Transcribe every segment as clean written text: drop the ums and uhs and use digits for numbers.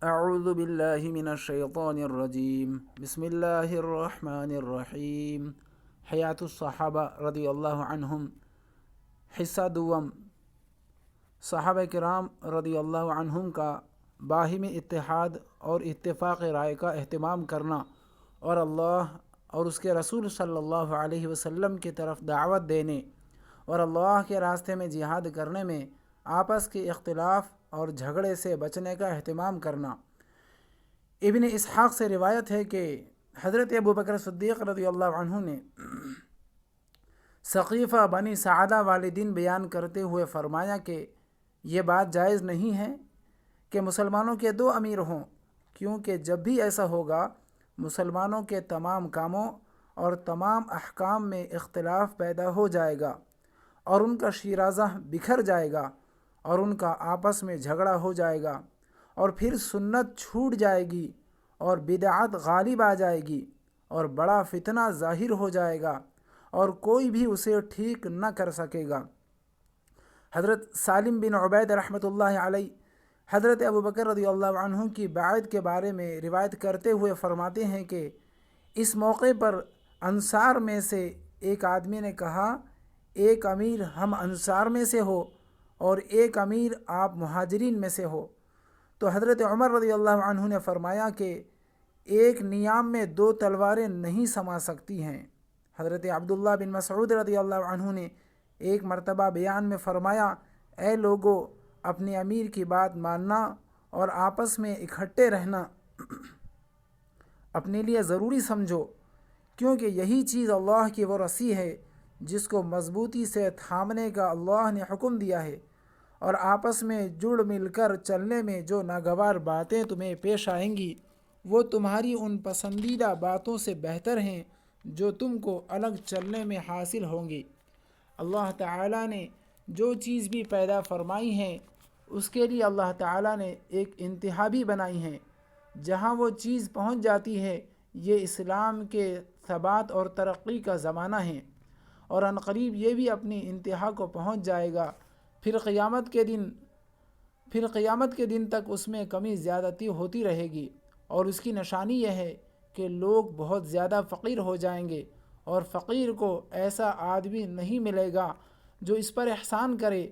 اعوذ باللہ من الشیطان الرجیم بسم اللہ الرحمن الرحیم حیات الصحابہ رضی اللہ عنہم حصہ دوم صحابہ کرام رضی اللہ عنہم کا باہمی اتحاد اور اتفاق رائے کا اہتمام کرنا اور اللہ اور اس کے رسول صلی اللہ علیہ وسلم کی طرف دعوت دینے اور اللہ کے راستے میں جہاد کرنے میں آپس کے اختلاف اور جھگڑے سے بچنے کا اہتمام کرنا۔ ابن اسحاق سے روایت ہے کہ حضرت ابوبکر صدیق رضی اللہ عنہ نے ثقیفہ بنی سعدہ والے دن بیان کرتے ہوئے فرمایا کہ یہ بات جائز نہیں ہے کہ مسلمانوں کے دو امیر ہوں، کیونکہ جب بھی ایسا ہوگا مسلمانوں کے تمام کاموں اور تمام احکام میں اختلاف پیدا ہو جائے گا اور ان کا شیرازہ بکھر جائے گا اور ان کا آپس میں جھگڑا ہو جائے گا اور پھر سنت چھوٹ جائے گی اور بدعت غالب آ جائے گی اور بڑا فتنہ ظاہر ہو جائے گا اور کوئی بھی اسے ٹھیک نہ کر سکے گا۔ حضرت سالم بن عبید رحمۃ اللہ علیہ حضرت ابوبکر رضی اللہ عنہ کی بیعت کے بارے میں روایت کرتے ہوئے فرماتے ہیں کہ اس موقع پر انصار میں سے ایک آدمی نے کہا، ایک امیر ہم انصار میں سے ہو اور ایک امیر آپ مہاجرین میں سے ہو۔ تو حضرت عمر رضی اللہ عنہ نے فرمایا کہ ایک نیام میں دو تلواریں نہیں سما سکتی ہیں۔ حضرت عبداللہ بن مسعود رضی اللہ عنہ نے ایک مرتبہ بیان میں فرمایا، اے لوگو، اپنے امیر کی بات ماننا اور آپس میں اکٹھے رہنا اپنے لیے ضروری سمجھو، کیونکہ یہی چیز اللہ کی وہ رسی ہے جس کو مضبوطی سے تھامنے کا اللہ نے حکم دیا ہے، اور آپس میں جڑ مل کر چلنے میں جو ناگوار باتیں تمہیں پیش آئیں گی وہ تمہاری ان پسندیدہ باتوں سے بہتر ہیں جو تم کو الگ چلنے میں حاصل ہوں گی۔ اللہ تعالیٰ نے جو چیز بھی پیدا فرمائی ہیں اس کے لیے اللہ تعالیٰ نے ایک انتہا بھی بنائی ہے، جہاں وہ چیز پہنچ جاتی ہے یہ اسلام کے ثبات اور ترقی کا زمانہ ہے، اور عنقریب یہ بھی اپنی انتہا کو پہنچ جائے گا۔ پھر قیامت کے دن تک اس میں کمی زیادتی ہوتی رہے گی، اور اس کی نشانی یہ ہے کہ لوگ بہت زیادہ فقیر ہو جائیں گے، اور فقیر کو ایسا آدمی نہیں ملے گا جو اس پر احسان کرے،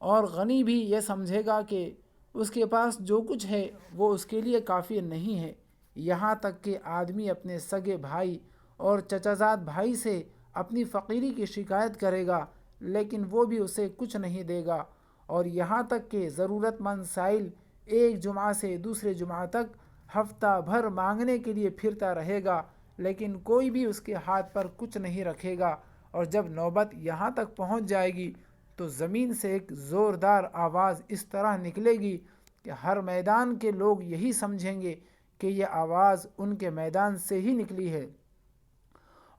اور غنی بھی یہ سمجھے گا کہ اس کے پاس جو کچھ ہے وہ اس کے لیے کافی نہیں ہے، یہاں تک کہ آدمی اپنے سگے بھائی اور چچازاد بھائی سے اپنی فقیری کی شکایت کرے گا لیکن وہ بھی اسے کچھ نہیں دے گا، اور یہاں تک کہ ضرورت مند سائل ایک جمعہ سے دوسرے جمعہ تک ہفتہ بھر مانگنے کے لیے پھرتا رہے گا لیکن کوئی بھی اس کے ہاتھ پر کچھ نہیں رکھے گا، اور جب نوبت یہاں تک پہنچ جائے گی تو زمین سے ایک زوردار آواز اس طرح نکلے گی کہ ہر میدان کے لوگ یہی سمجھیں گے کہ یہ آواز ان کے میدان سے ہی نکلی ہے،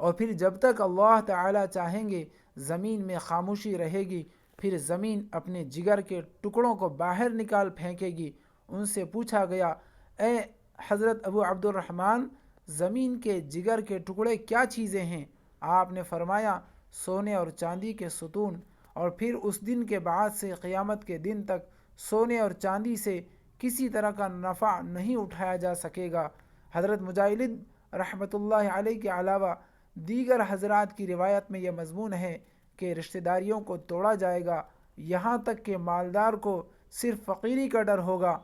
اور پھر جب تک اللہ تعالیٰ چاہیں گے زمین میں خاموشی رہے گی۔ پھر زمین اپنے جگر کے ٹکڑوں کو باہر نکال پھینکے گی۔ ان سے پوچھا گیا، اے حضرت ابو عبد الرحمن، زمین کے جگر کے ٹکڑے کیا چیزیں ہیں؟ آپ نے فرمایا، سونے اور چاندی کے ستون، اور پھر اس دن کے بعد سے قیامت کے دن تک سونے اور چاندی سے کسی طرح کا نفع نہیں اٹھایا جا سکے گا۔ حضرت مجاہد رحمۃ اللہ علیہ کے علاوہ دیگر حضرات کی روایت میں یہ مضمون ہے کہ رشتہ داریوں کو توڑا جائے گا، یہاں تک کہ مالدار کو صرف فقیری کا ڈر ہوگا،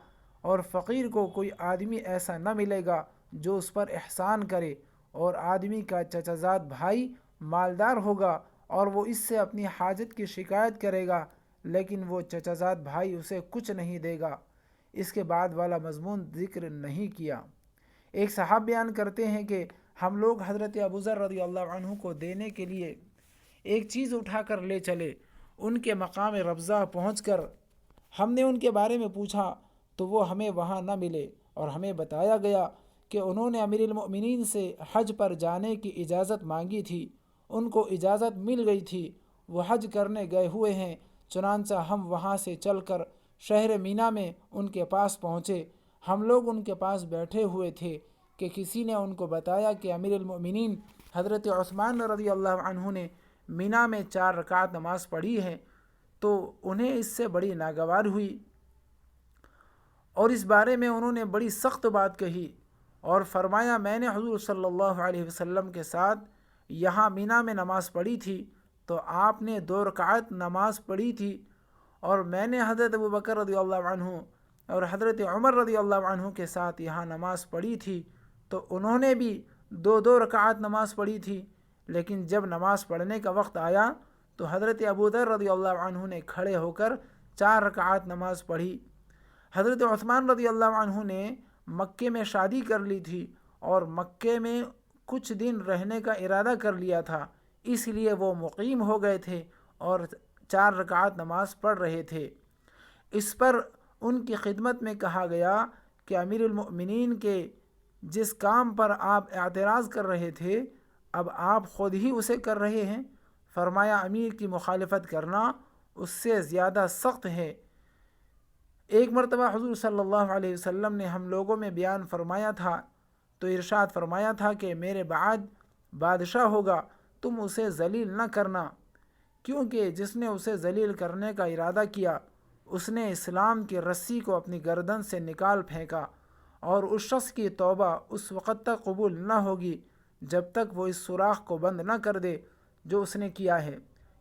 اور فقیر کو کوئی آدمی ایسا نہ ملے گا جو اس پر احسان کرے، اور آدمی کا چچازاد بھائی مالدار ہوگا اور وہ اس سے اپنی حاجت کی شکایت کرے گا لیکن وہ چچازاد بھائی اسے کچھ نہیں دے گا۔ اس کے بعد والا مضمون ذکر نہیں کیا۔ ایک صحابی بیان کرتے ہیں کہ ہم لوگ حضرت ابوذر رضی اللہ عنہ کو دینے کے لیے ایک چیز اٹھا کر لے چلے۔ ان کے مقام ربضہ پہنچ کر ہم نے ان کے بارے میں پوچھا تو وہ ہمیں وہاں نہ ملے، اور ہمیں بتایا گیا کہ انہوں نے امیر المؤمنین سے حج پر جانے کی اجازت مانگی تھی، ان کو اجازت مل گئی تھی، وہ حج کرنے گئے ہوئے ہیں۔ چنانچہ ہم وہاں سے چل کر شہر مینا میں ان کے پاس پہنچے۔ ہم لوگ ان کے پاس بیٹھے ہوئے تھے کہ کسی نے ان کو بتایا کہ امیر المؤمنین حضرت عثمان رضی اللہ عنہ نے مینا میں 4 رکعت نماز پڑھی ہے، تو انہیں اس سے بڑی ناگوار ہوئی، اور اس بارے میں انہوں نے بڑی سخت بات کہی اور فرمایا میں نے حضور صلی اللہ علیہ وسلم کے ساتھ یہاں مینا میں نماز پڑھی تھی تو آپ نے 2 رکعت نماز پڑھی تھی، اور میں نے حضرت ابوبکر رضی اللہ عنہ اور حضرت عمر رضی اللہ عنہ کے ساتھ یہاں نماز پڑھی تھی تو انہوں نے بھی 2 رکعت نماز پڑھی تھی، لیکن جب نماز پڑھنے کا وقت آیا تو حضرت ابوذر رضی اللہ عنہ نے کھڑے ہو کر 4 رکعت نماز پڑھی۔ حضرت عثمان رضی اللہ عنہ نے مکے میں شادی کر لی تھی اور مکے میں کچھ دن رہنے کا ارادہ کر لیا تھا، اس لیے وہ مقیم ہو گئے تھے اور 4 رکعت نماز پڑھ رہے تھے۔ اس پر ان کی خدمت میں کہا گیا کہ امیر المؤمنین کے جس کام پر آپ اعتراض کر رہے تھے اب آپ خود ہی اسے کر رہے ہیں۔ فرمایا امیر کی مخالفت کرنا اس سے زیادہ سخت ہے۔ ایک مرتبہ حضور صلی اللہ علیہ وسلم نے ہم لوگوں میں بیان فرمایا تھا تو ارشاد فرمایا تھا کہ میرے بعد بادشاہ ہوگا، تم اسے ذلیل نہ کرنا، کیونکہ جس نے اسے ذلیل کرنے کا ارادہ کیا اس نے اسلام کی رسی کو اپنی گردن سے نکال پھینکا، اور اس شخص کی توبہ اس وقت تک قبول نہ ہوگی جب تک وہ اس سوراخ کو بند نہ کر دے جو اس نے کیا ہے،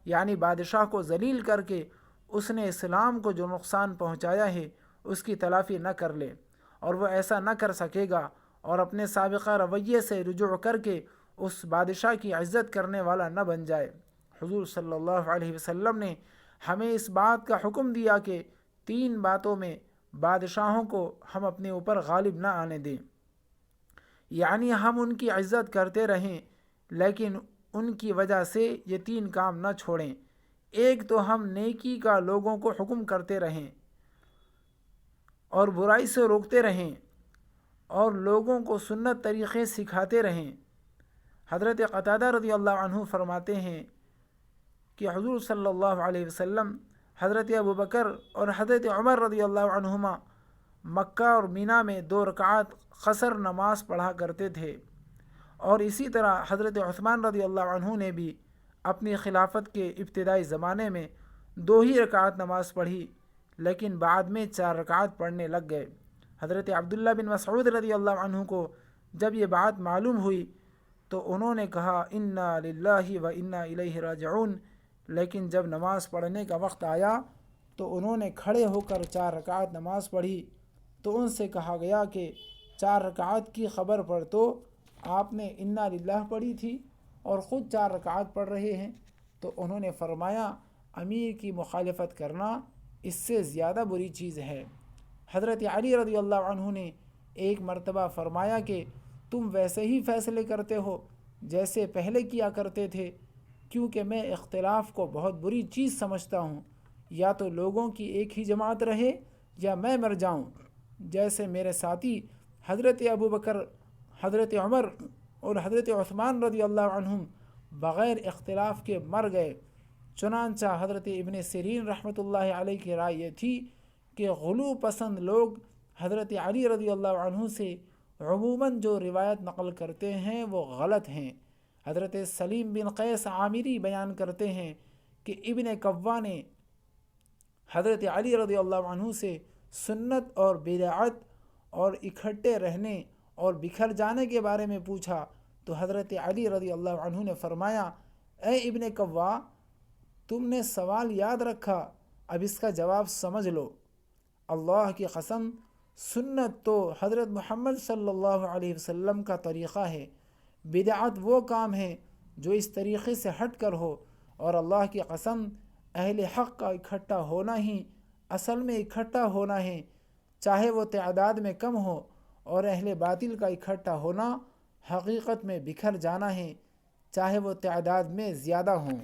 یعنی بادشاہ کو ذلیل کر کے اس نے اسلام کو جو نقصان پہنچایا ہے اس کی تلافی نہ کر لے، اور وہ ایسا نہ کر سکے گا اور اپنے سابقہ رویے سے رجوع کر کے اس بادشاہ کی عزت کرنے والا نہ بن جائے۔ حضور صلی اللہ علیہ وسلم نے ہمیں اس بات کا حکم دیا کہ 3 باتوں میں بادشاہوں کو ہم اپنے اوپر غالب نہ آنے دیں، یعنی ہم ان کی عزت کرتے رہیں لیکن ان کی وجہ سے یہ 3 کام نہ چھوڑیں۔ ایک تو ہم نیکی کا لوگوں کو حکم کرتے رہیں اور برائی سے روکتے رہیں اور لوگوں کو سنت طریقے سکھاتے رہیں۔ حضرت قتادہ رضی اللہ عنہ فرماتے ہیں کہ حضور صلی اللہ علیہ وسلم حضرت ابوبکر اور حضرت عمر رضی اللہ عنہما مکہ اور مینا میں 2 رکعت قصر نماز پڑھا کرتے تھے، اور اسی طرح حضرت عثمان رضی اللہ عنہ نے بھی اپنی خلافت کے ابتدائی زمانے میں 2 ہی رکعت نماز پڑھی، لیکن بعد میں 4 رکعت پڑھنے لگ گئے۔ حضرت عبداللہ بن مسعود رضی اللہ عنہ کو جب یہ بات معلوم ہوئی تو انہوں نے کہا انا للہ و انا الیہ راجعون، لیکن جب نماز پڑھنے کا وقت آیا تو انہوں نے کھڑے ہو کر 4 رکعت نماز پڑھی، تو ان سے کہا گیا کہ 4 رکعت کی خبر پر تو آپ نے انا للہ پڑھی تھی اور خود 4 رکعت پڑھ رہے ہیں۔ تو انہوں نے فرمایا امیر کی مخالفت کرنا اس سے زیادہ بری چیز ہے۔ حضرت علی رضی اللہ عنہ نے ایک مرتبہ فرمایا کہ تم ویسے ہی فیصلے کرتے ہو جیسے پہلے کیا کرتے تھے، کیونکہ میں اختلاف کو بہت بری چیز سمجھتا ہوں، یا تو لوگوں کی ایک ہی جماعت رہے یا میں مر جاؤں، جیسے میرے ساتھی حضرت ابوبکر، حضرت عمر اور حضرت عثمان رضی اللہ عنہم بغیر اختلاف کے مر گئے۔ چنانچہ حضرت ابن سیرین رحمۃ اللہ علیہ کی رائے یہ تھی کہ غلو پسند لوگ حضرت علی رضی اللہ عنہ سے عموماً جو روایت نقل کرتے ہیں وہ غلط ہیں۔ حضرت سلیم بن قیس عامری بیان کرتے ہیں کہ ابن کوا نے حضرت علی رضی اللہ عنہ سے سنت اور بدعت اور اکٹھے رہنے اور بکھر جانے کے بارے میں پوچھا تو حضرت علی رضی اللہ عنہ نے فرمایا اے ابن کوا، تم نے سوال یاد رکھا، اب اس کا جواب سمجھ لو۔ اللہ کی قسم، سنت تو حضرت محمد صلی اللہ علیہ وسلم کا طریقہ ہے، بدعت وہ کام ہے جو اس طریقے سے ہٹ کر ہو، اور اللہ کی قسم اہل حق کا اکٹھا ہونا ہی اصل میں اکٹھا ہونا ہے، چاہے وہ تعداد میں کم ہو، اور اہل باطل کا اکٹھا ہونا حقیقت میں بکھر جانا ہے، چاہے وہ تعداد میں زیادہ ہوں۔